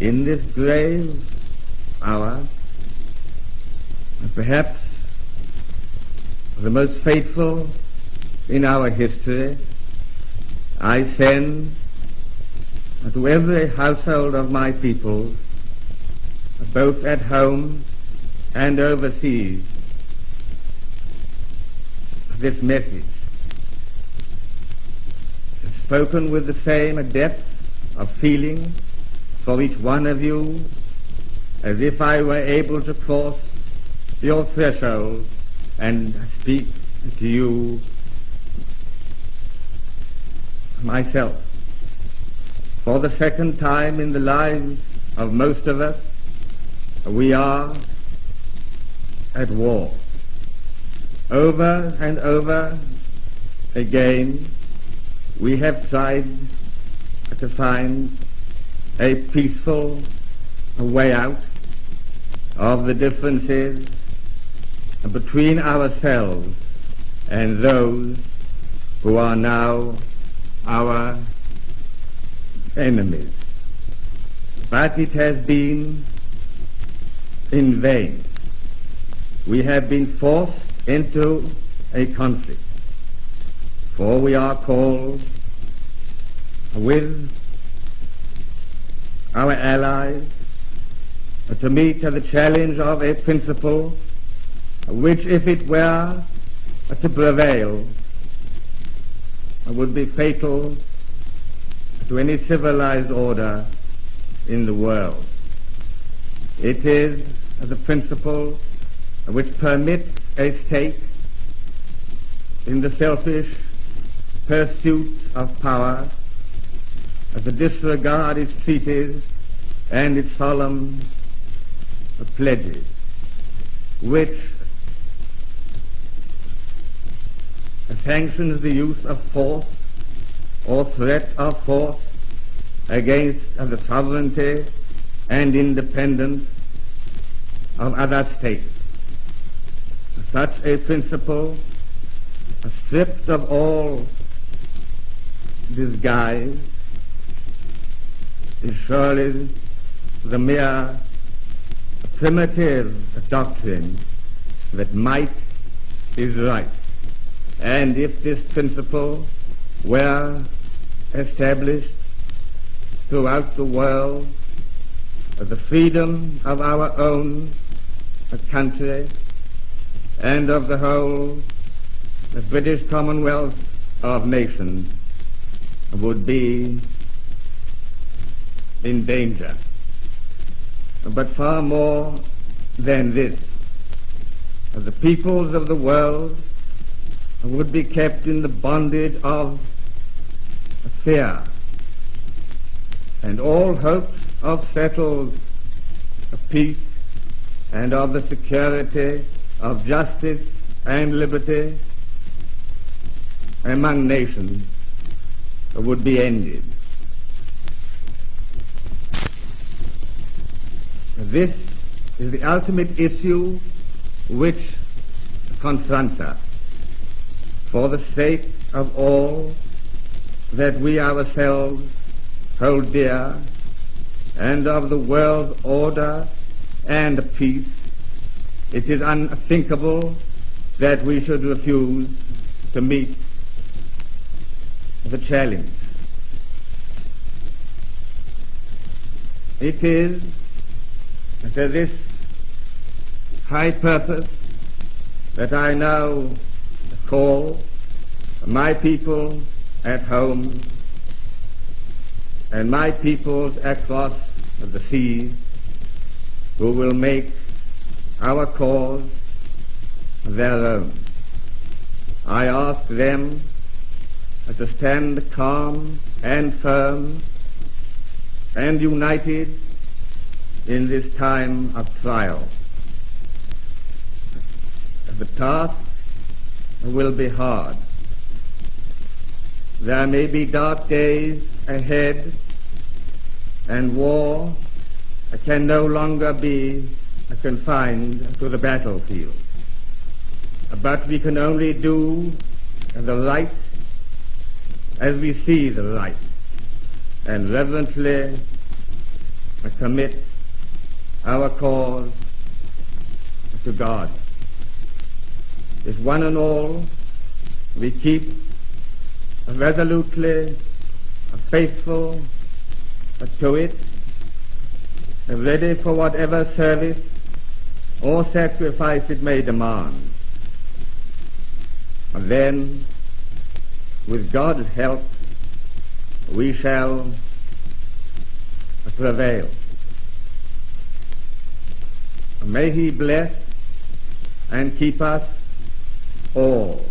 in this grave hour, perhaps the most fateful in our history, I send to every household of my people, both at home and overseas, this message, spoken with the same depth of feeling for each one of you as if I were able to cross your threshold and speak to you myself. For the second time in the lives of most of us, we are at war. Over and over again, we have tried to find a peaceful way out of the differences between ourselves and those who are now our enemies. But it has been in vain. We have been forced into a conflict, for we are called with our allies to meet the challenge of a principle which, if it were to prevail, would be fatal to any civilized order in the world. It is the principle which permits a state in the selfish pursuit of power to disregard its treaties and its solemn pledges, which sanctions the use of force or threat of force against the sovereignty and independence of other states. Such a principle, stripped of all disguise, is surely the mere primitive doctrine that might is right. And if this principle were established throughout the world, the freedom of our own country and of the whole British Commonwealth of Nations would be in danger. But far more than this, the peoples of the world would be kept in the bondage of fear, and all hopes of settled peace and of the security of justice and liberty among nations would be ended. This is the ultimate issue which confronts us. For the sake of all that we ourselves hold dear, and of the world's order and peace, it is unthinkable that we should refuse to meet the challenge. It is to this high purpose that I now call my people at home and my peoples across the seas, who will make our cause their own. I ask them to stand calm and firm and united in this time of trial. The task will be hard. There may be dark days ahead, and war can no longer be confined to the battlefield. But we can only do the right as we see the right, and reverently commit our cause to God. If one and all we keep resolutely faithful to it, ready for whatever service or sacrifice it may demand, then, with God's help, we shall prevail. May He bless and keep us all.